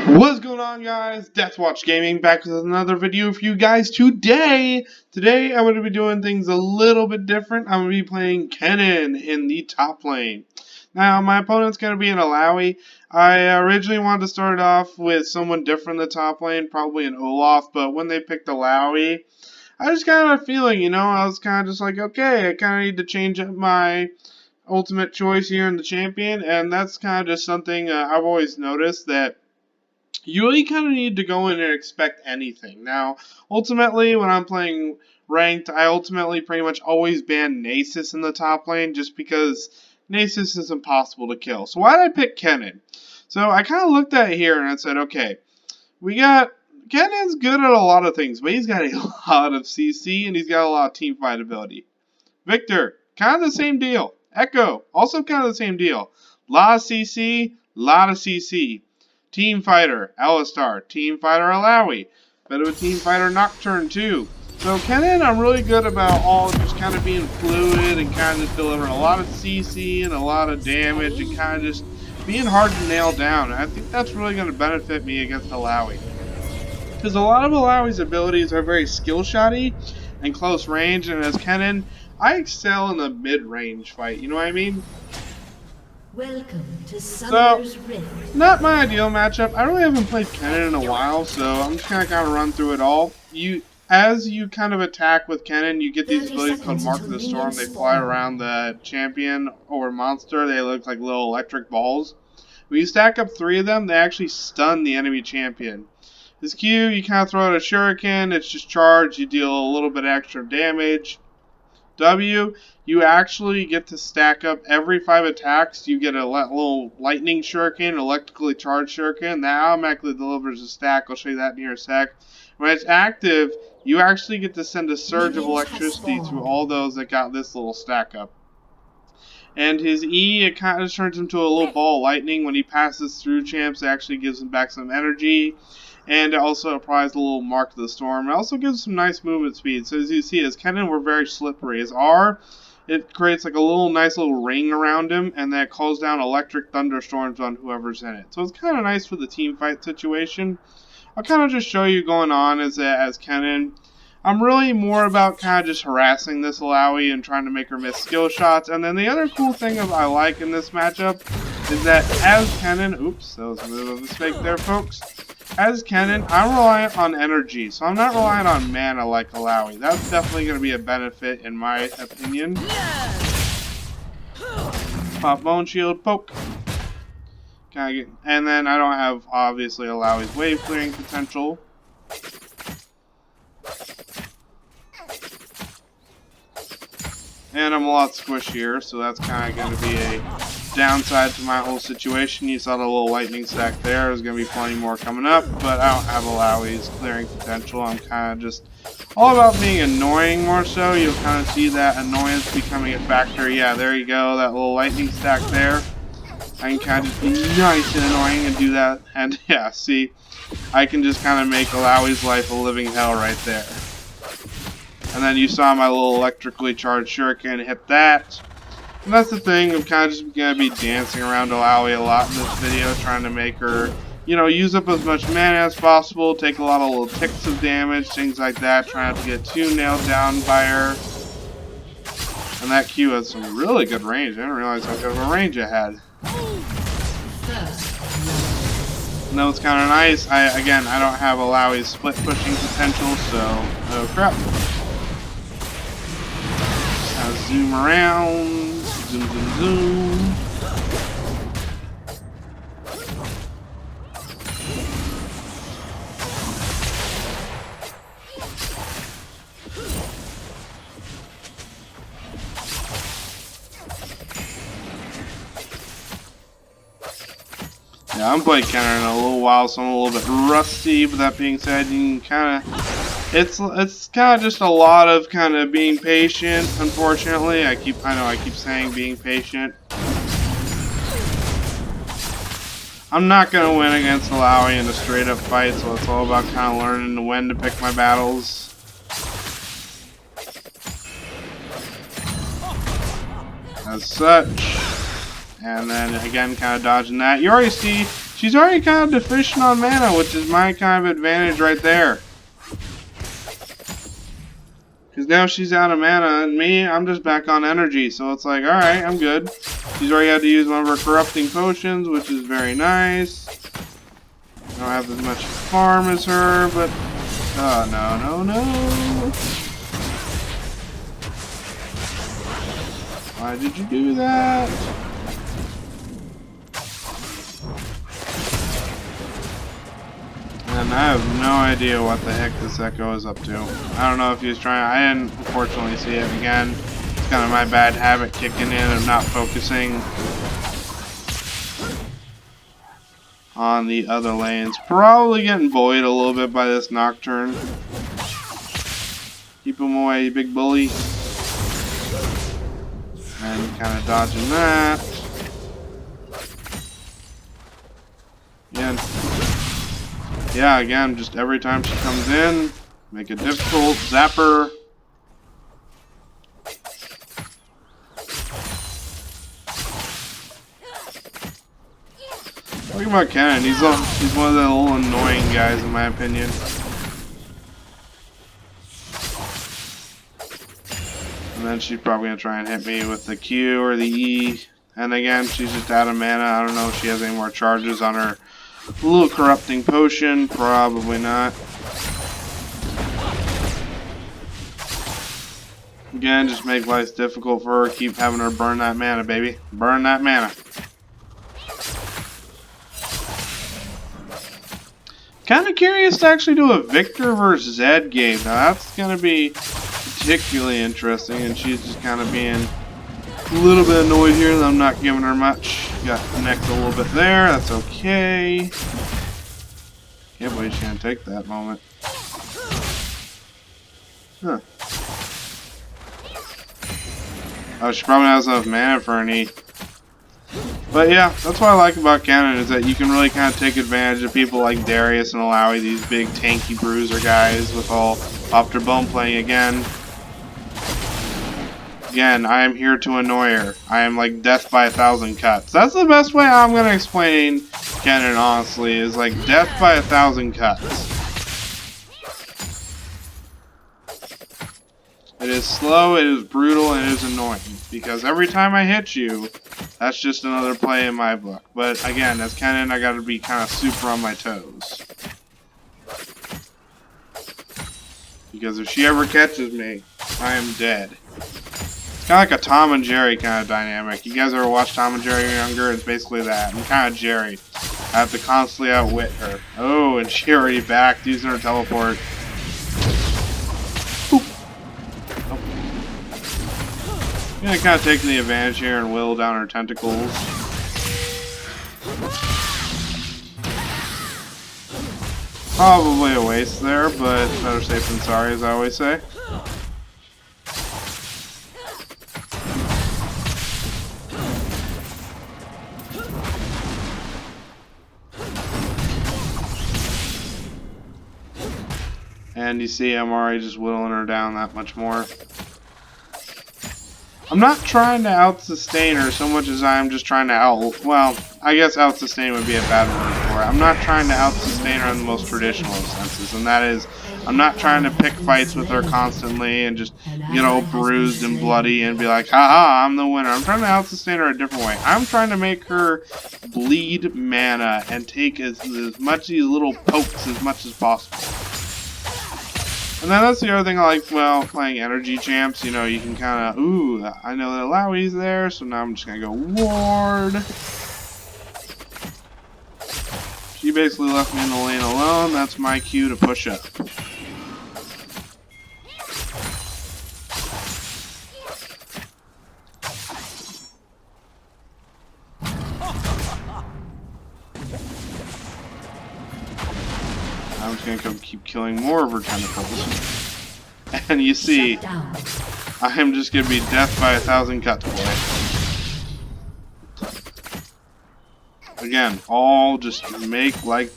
What's going on, guys? Deathwatch Gaming back with another video for you guys today. Today I'm going to be doing things a little bit different. I'm going to be playing Kennen in the top lane. Now my opponent's going to be an Alawi. I originally wanted to start off with someone different in the top lane, probably an Olaf, but when they picked Alawi, I just kind of had a feeling, I was kind of just like, okay, I kind of need to change up my ultimate choice here in the champion, and that's kind of just something I've always noticed that you really kind of need to go in and expect anything. Now, ultimately, when I'm playing ranked, I ultimately pretty much always ban Nasus in the top lane just because Nasus is impossible to kill. So why did I pick Kennen? So I kind of looked at it here and I said, okay, Kennen's good at a lot of things, but he's got a lot of CC and he's got a lot of team fight ability. Victor, kind of the same deal. Echo, also kind of the same deal. Lot of CC, lot of CC. Team Fighter, Alistar. Team Fighter, Alawi. Bit of a Team Fighter Nocturne, too. So, Kennen, I'm really good about all just kind of being fluid and kind of just delivering a lot of CC and a lot of damage and kind of just being hard to nail down. And I think that's really going to benefit me against Alawi. Because a lot of Alawi's abilities are very skill-shotty and close range, and as Kennen, I excel in the mid-range fight, you know what I mean? Welcome to Summer's Rift. Not my ideal matchup. I really haven't played Kennen in a while, so I'm just gonna kind of run through it all. As you kind of attack with Kennen, you get these abilities called Mark of the Storm. They fly around the champion or monster. They look like little electric balls. When you stack up 3 of them, they actually stun the enemy champion. This Q, you kind of throw out a shuriken. It's just charged. You deal a little bit extra damage. W, you actually get to stack up every 5 attacks. You get a little lightning shuriken, electrically charged shuriken. That automatically delivers a stack. I'll show you that in a sec. When it's active, you actually get to send a surge of electricity through all those that got this little stack up. And his E, it kind of turns into a little ball of lightning. When he passes through champs, it actually gives him back some energy. And it also applies a little Mark of the Storm. It also gives some nice movement speed. So as you see, as Kennen, we're very slippery. As R, it creates like a nice little ring around him, and then it calls down electric thunderstorms on whoever's in it. So it's kind of nice for the team fight situation. I'll kind of just show you going on as Kennen. I'm really more about kind of just harassing this Alawi and trying to make her miss skill shots. And then the other cool thing I like in this matchup is that as Kennen, oops, that was a bit of a mistake there, folks. As Kennen, I'm reliant on energy, so I'm not reliant on mana like Alawi. That's definitely going to be a benefit in my opinion. Pop Bone Shield, poke. And then I don't have, obviously, Alawi's wave clearing potential. And I'm a lot squishier, so that's kind of going to be a downside to my whole situation. You saw the little lightning stack there. There's going to be plenty more coming up, but I don't have Alawi's clearing potential. I'm kind of just all about being annoying more so. You'll kind of see that annoyance becoming a factor. Yeah, there you go. That little lightning stack there. I can kind of just be nice and annoying and do that. And yeah, see, I can just kind of make Alawi's life a living hell right there. And then you saw my little electrically charged shuriken hit that. And that's the thing, I'm kind of just going to be dancing around Alawi a lot in this video, trying to make her, use up as much mana as possible, take a lot of little ticks of damage, things like that, trying not to get too nailed down by her. And that Q has some really good range. I didn't realize how good of a range it had. And that was kind of nice. I don't have Alawi's split pushing potential, so, oh crap. Zoom around, zoom, zoom, zoom. Yeah, I haven't played Kennen in a little while, so I'm a little bit rusty. But that being said, you can kind of. It's kind of just a lot of kind of being patient. Unfortunately, I know I keep saying being patient. I'm not gonna win against Alawi in a straight up fight, so it's all about kind of learning when to pick my battles. As such. And then again, kind of dodging that. You already see She's already kind of deficient on mana, which is my kind of advantage right there. Because now she's out of mana, and me, I'm just back on energy. So it's like, alright, I'm good. She's already had to use one of her corrupting potions, which is very nice. I don't have as much farm as her, but... Oh, no, no, no. Why did you do that? And I have no idea what the heck this Echo is up to. I don't know if he was trying... I didn't, unfortunately, see it again. It's kind of my bad habit kicking in of not focusing on the other lanes. Probably getting bullied a little bit by this Nocturne. Keep him away, you big bully. And kind of dodging that. Again. Yeah, again, just every time she comes in, make it difficult. Zapper. Talking about Kennen, he's one of the little annoying guys in my opinion. And then she's probably gonna try and hit me with the Q or the E. And again, she's just out of mana. I don't know if she has any more charges on her little corrupting potion. Probably not. Again, just make life difficult for her. Keep having her burn that mana, baby. Burn that mana. Kind of curious to actually do a Victor versus Zed game. Now that's going to be particularly interesting, and she's just kind of being a little bit annoyed here that I'm not giving her much. Got necked a little bit there. That's okay. Can't believe she's going to take that moment. Huh. Oh, she probably has enough mana for an E. But yeah, that's what I like about Kennen, is that you can really kind of take advantage of people like Darius and Alawi, these big tanky bruiser guys with all Opter Bone playing again. Again, I am here to annoy her. I am like death by 1,000 cuts. That's the best way I'm going to explain Kennen, honestly, is like death by 1,000 cuts. It is slow, it is brutal, and it is annoying. Because every time I hit you, that's just another play in my book. But again, as Kennen, I gotta be kind of super on my toes. Because if she ever catches me, I am dead. It's kind of like a Tom and Jerry kind of dynamic. You guys ever watch Tom and Jerry younger? It's basically that. I'm kind of Jerry. I have to constantly outwit her. Oh, and she already backed using her teleport. I'm gonna kind of take the advantage here and whittle down her tentacles. Probably a waste there, but better safe than sorry, as I always say. And you see I'm already just whittling her down that much more. I'm not trying to out-sustain her so much as I am just trying to well, I guess out-sustain would be a bad word for it. I'm not trying to out-sustain her in the most traditional of senses, and that is, I'm not trying to pick fights with her constantly and just get all bruised and bloody and be like, haha, I'm the winner. I'm trying to out-sustain her a different way. I'm trying to make her bleed mana and take as much of these little pokes as much as possible. And then that's the other thing I like, well, playing energy champs. You know, you can kind of, ooh, I know that Alawi's there, so now I'm just going to go ward. She basically left me in the lane alone. That's my cue to push up. I'm just gonna come keep killing more of her tentacles. And you see, I am just gonna be death by 1,000 cuts away. Again, all just make life.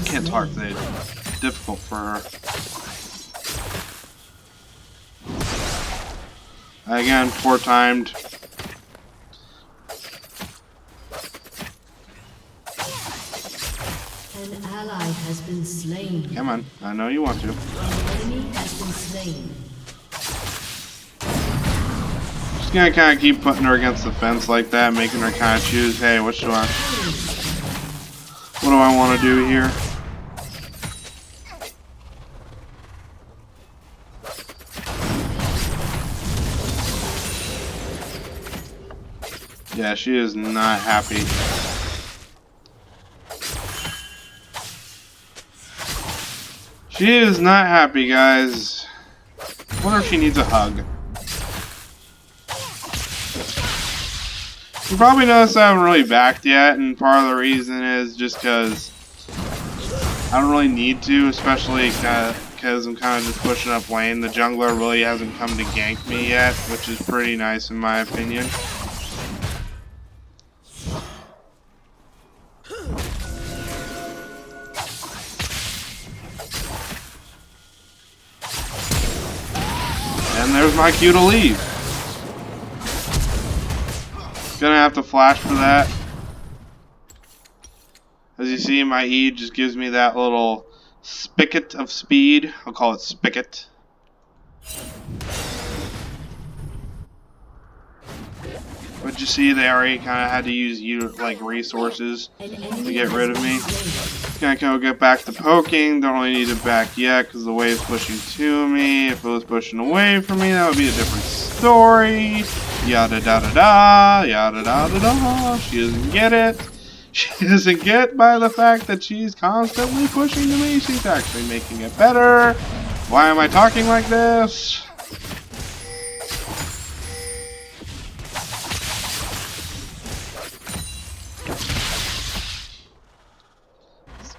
Can't talk today. Difficult for her. Again, poor timed. ally has been slain. Come on, I know you want to. An enemy has been slain. Just gonna kind of keep putting her against the fence like that, making her kind of choose, hey, what do I want to do here? Yeah, she is not happy. She is not happy, guys. I wonder if she needs a hug. You probably noticed I haven't really backed yet, and part of the reason is just because I don't really need to, especially because I'm kind of just pushing up lane. The jungler really hasn't come to gank me yet, which is pretty nice in my opinion. And there's my cue to leave. Gonna have to flash for that. As you see, my E just gives me that little spigot of speed. I'll call it spigot. But you see, they already kind of had to use resources to get rid of me. Gonna go get back to poking. Don't really need it back yet because the wave's pushing to me. If it was pushing away from me, that would be a different story. Yada da da da, yada da da da. She doesn't get it. She doesn't get by the fact that she's constantly pushing to me. She's actually making it better. Why am I talking like this?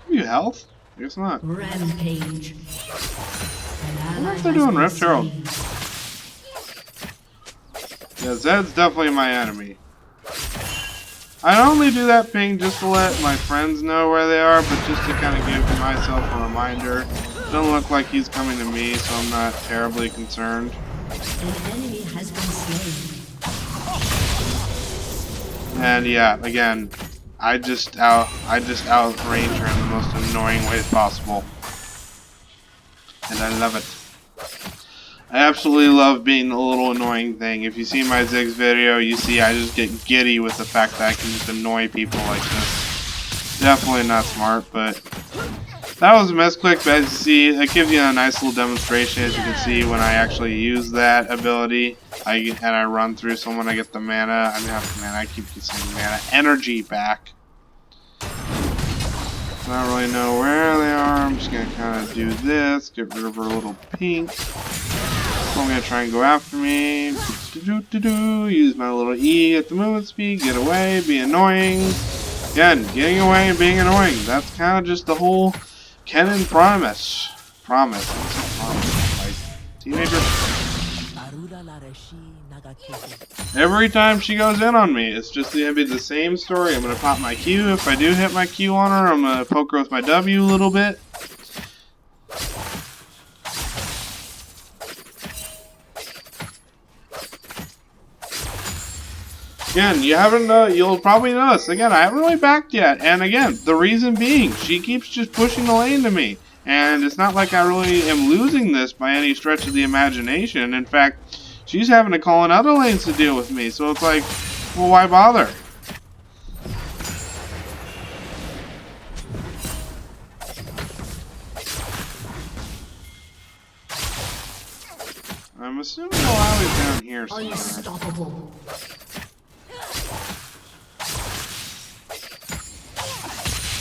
You health? I guess not. Rampage. I wonder if they're doing Rift Herald. Yeah, Zed's definitely my enemy. I only do that ping just to let my friends know where they are, but just to kind of give myself a reminder. Doesn't look like he's coming to me, so I'm not terribly concerned. An enemy has been slain. And yeah, again, I just outrange her in the most annoying ways possible. And I love it. I absolutely love being the little annoying thing. If you see my Ziggs video, you see I just get giddy with the fact that I can just annoy people like this. Definitely not smart, but that was a misclick. But as you see, it gives you a nice little demonstration. As you can see, when I actually use that ability, and I run through someone, I get the mana. I mean, not the mana. I keep saying mana. Energy back. I don't really know where they are. I'm just gonna kind of do this. Get rid of her little pink. I'm gonna try and go after me. Use my little E at the movement speed. Get away. Be annoying. Again, getting away and being annoying. That's kind of just the whole Kennen promise. Promise. Like, teenager. Every time she goes in on me, it's just gonna be the same story. I'm gonna pop my Q. If I do hit my Q on her, I'm gonna poke her with my W a little bit. Again, you'll probably notice, again, I haven't really backed yet. And again, the reason being, she keeps just pushing the lane to me. And it's not like I really am losing this by any stretch of the imagination. In fact, she's having to call in other lanes to deal with me. So it's like, well, why bother? I'm assuming Malawi's down here somewhere. Unstoppable.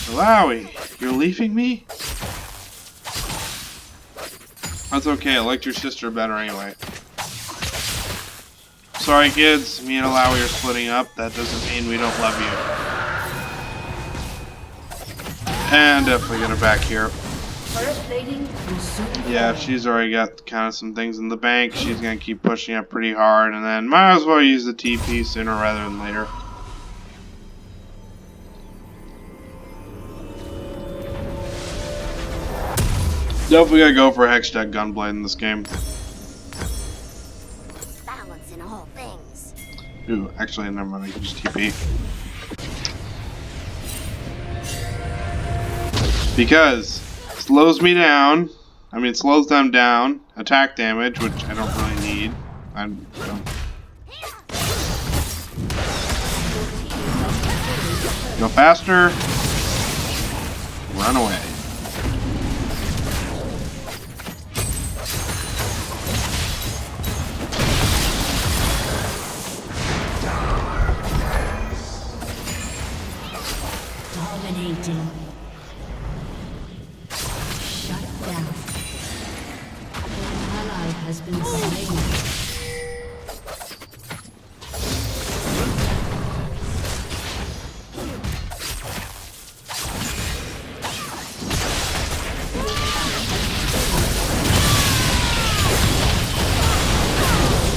Malawi, you're leaving me? That's okay, I liked your sister better anyway. Sorry kids, me and Malawi are splitting up. That doesn't mean we don't love you. And definitely get her back here. Yeah, she's already got kind of some things in the bank. She's going to keep pushing up pretty hard. And then might as well use the TP sooner rather than later. Definitely gotta go for a Hextech Gunblade in this game. Balance in all things. Ooh, actually, never mind. I can just TP. Because it slows me down. I mean, it slows them down. Attack damage, which I don't really need. I don't. Go faster. Run away. Dominating. Shut down. An ally has been slain.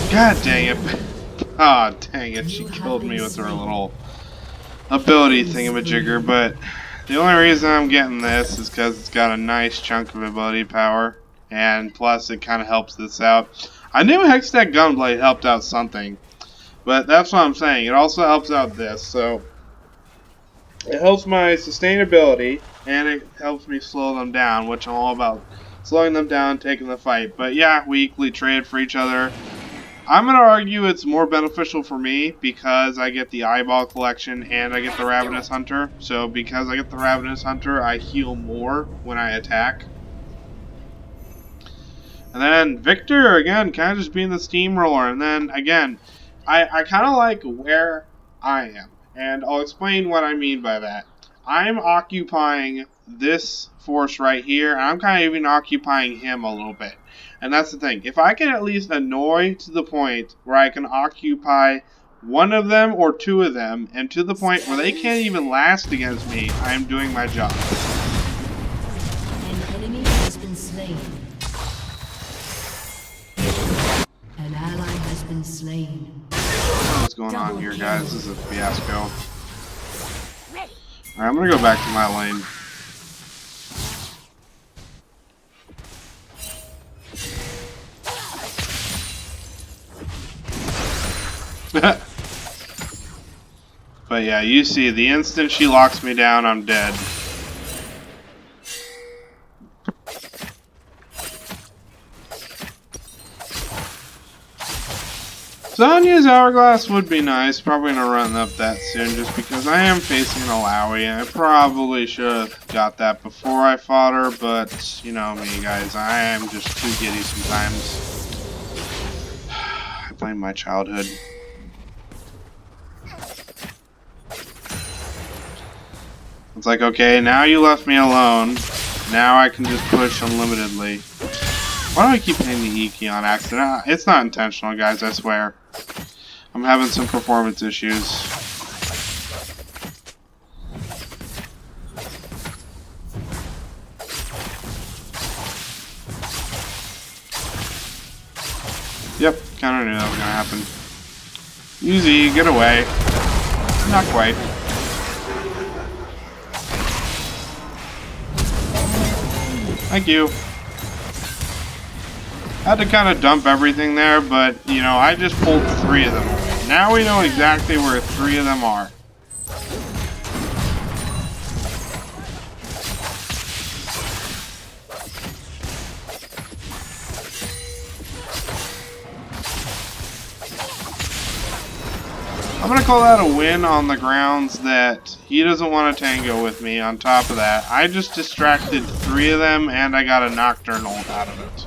God dang it. Ah, oh, dang it. She killed me with her little ability thingamajigger, but the only reason I'm getting this is because it's got a nice chunk of ability power, and plus it kind of helps this out. I knew Hextech Gunblade helped out something, but that's what I'm saying. It also helps out this, so it helps my sustainability, and it helps me slow them down, which I'm all about slowing them down, taking the fight. But yeah, we equally trade for each other. I'm going to argue it's more beneficial for me because I get the eyeball collection and I get the Ravenous Hunter. So because I get the Ravenous Hunter, I heal more when I attack. And then Victor, again, kind of just being the steamroller. And then, again, I kind of like where I am. And I'll explain what I mean by that. I'm occupying this force right here, and I'm kind of even occupying him a little bit. And that's the thing. If I can at least annoy to the point where I can occupy one of them or two of them, and to the point where they can't even last against me, I am doing my job. An enemy has been slain. An ally has been slain. What's going on here, guys? This is a fiasco. Alright, I'm gonna go back to my lane. But yeah, you see, the instant she locks me down, I'm dead. Sonya's Hourglass would be nice. Probably gonna run up that soon just because I am facing an Alawi. I probably should have got that before I fought her, but you know me, guys. I am just too giddy sometimes. I blame my childhood. It's like, okay, now you left me alone. Now I can just push unlimitedly. Why do I keep hitting the E key on accident? It's not intentional, guys, I swear. I'm having some performance issues. Yep, kinda knew that was gonna happen. Easy, get away. Not quite. Thank you. Had to kind of dump everything there, but, you know, I just pulled 3 of them. Now we know exactly where 3 of them are. I'm going to call that a win on the grounds that he doesn't want to tango with me. On top of that, I just distracted 3 of them, and I got a Nocturnal out of it.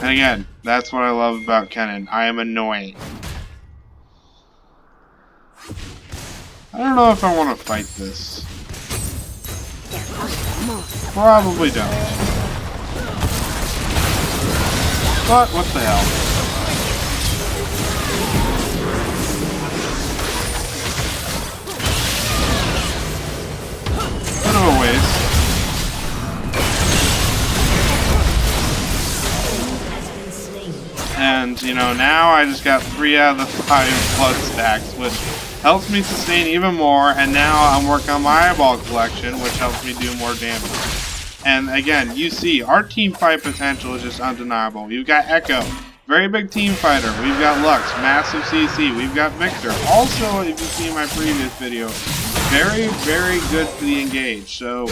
And again, that's what I love about Kennen. I am annoying. I don't know if I want to fight this. Probably don't. But what the hell? Bit of a waste. And, you know, now I just got 3 out of the 5 blood stacks, which helps me sustain even more, and now I'm working on my eyeball collection, which helps me do more damage. And again, you see, our team fight potential is just undeniable. You've got Echo, Very big team fighter. We've got Lux, massive CC. We've got Victor. Also, if you see my previous video, very, very good for the engage. So,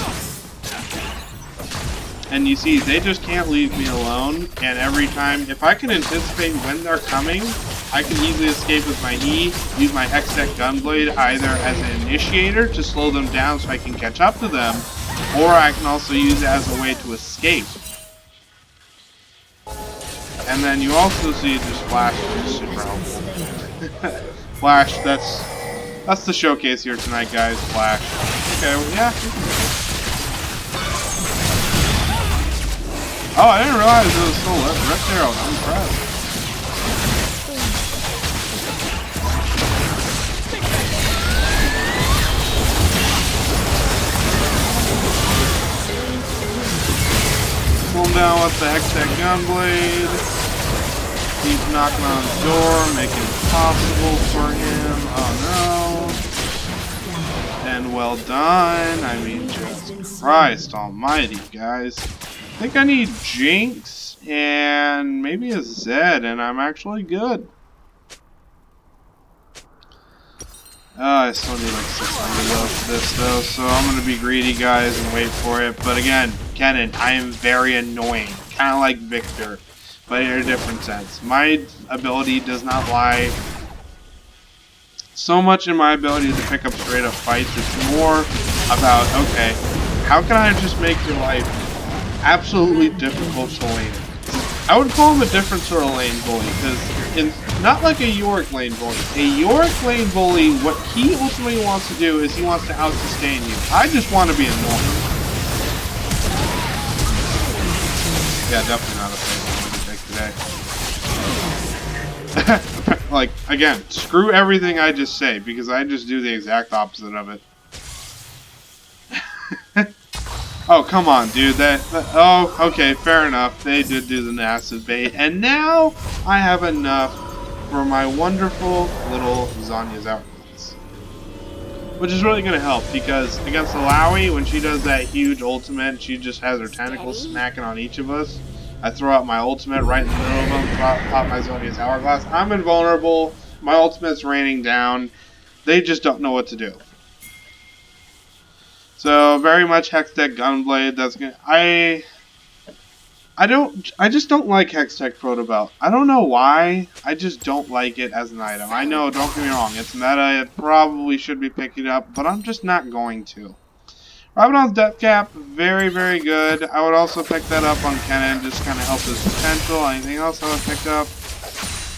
and you see, they just can't leave me alone. And every time, if I can anticipate when they're coming, I can easily escape with my E, use my Hextech Gunblade either as an initiator to slow them down so I can catch up to them, or I can also use it as a way to escape. And then you also see just Flash, which is super helpful. Flash, that's the showcase here tonight, guys. Flash. Okay, well, yeah. Oh, I didn't realize it was still Rift Arrow. I'm impressed. Pull him down with the Hextech Gunblade. Keep knocking on the door, make it impossible for him. Oh no. And well done. I mean, Jesus Christ almighty, guys. I think I need Jinx and maybe a Zed, and I'm actually good. I still need like 600 though for this though, so I'm gonna be greedy, guys, and wait for it. But again, Kennen, I am very annoying, kind of like Victor, but in a different sense. My ability does not lie so much in my ability to pick up straight up fights. It's more about, okay, how can I just make your life absolutely difficult to lane? I would call him a different sort of lane bully, because not like a Yorick lane bully. A Yorick lane bully, what he ultimately wants to do is he wants to out-sustain you. I just want to be annoying. Yeah, definitely not a thing I'm going to take today. Like, again, screw everything I just say, because I just do the exact opposite of it. Oh, come on, dude. Oh, okay, fair enough. They did do the massive bait. And now I have enough for my wonderful little Zanya's Hourglass. Which is really going to help, because against Alawi, when she does that huge ultimate, she just has her tentacles smacking on each of us. I throw out my ultimate right in the middle of them, pop my Zanya's Hourglass. I'm invulnerable. My ultimate's raining down. They just don't know what to do. So very much Hextech Gunblade. That's gonna. I just don't like Hextech Protobelt. I don't know why. I just don't like it as an item. I know, don't get me wrong, it's meta. It probably should be picking up, but I'm just not going to. Rabadon's Death Cap, very, very good. I would also pick that up on Kennen, just kind of help his potential. Anything else I would pick up?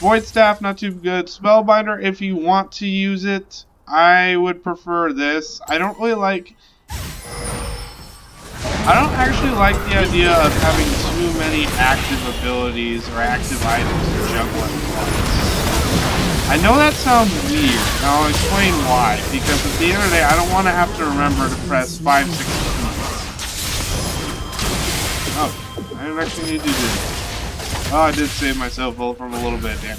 Void Staff, not too good. Spellbinder, if you want to use it, I would prefer this. I don't actually like the idea of having too many active abilities or active items to juggle at once. I know that sounds weird, and I'll explain why. Because at the end of the day, I don't want to have to remember to press 5, 6 keys. Oh, I didn't actually need to do that. Oh, I did save myself from a little bit of damage.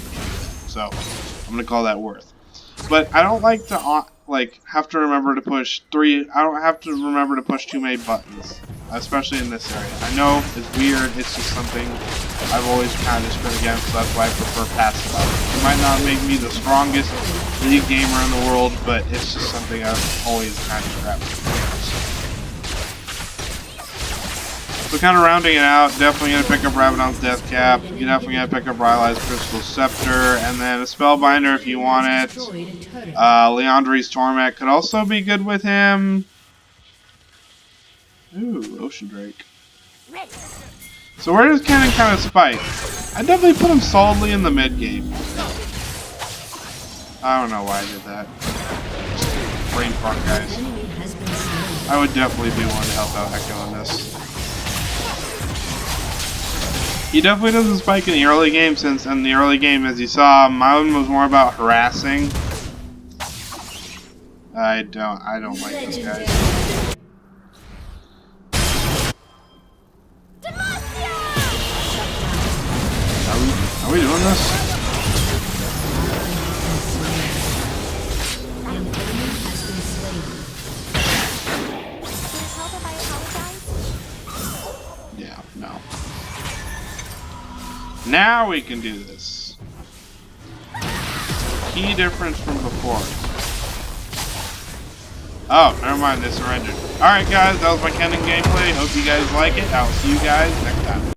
So, I'm going to call that worth. But I don't like to have to remember to push I don't have to remember to push too many buttons, especially in this area. I know it's weird. It's just something I've always kind of just been against. So that's why I prefer passive items. It might not make me the strongest league gamer in the world, but it's just something I've always kind of gravitated. So kind of rounding it out, definitely going to pick up Rabadon's Death Cap. You're definitely going to pick up Rylai's Crystal Scepter. And then a Spellbinder if you want it. Leandri's Torment could also be good with him. Ooh, Ocean Drake. So where does Kennen kind of spike? I definitely put him solidly in the mid game. I don't know why I did that. Brain fart, guys. I would definitely be one to help out Echo on this. He definitely doesn't spike in the early game, since in the early game, as you saw, mine was more about harassing. I don't like this guy. Are we doing this? Now we can do this. Key difference from before. Oh, never mind, they surrendered. Alright guys, that was my Kennen gameplay. Hope you guys like it. I'll see you guys next time.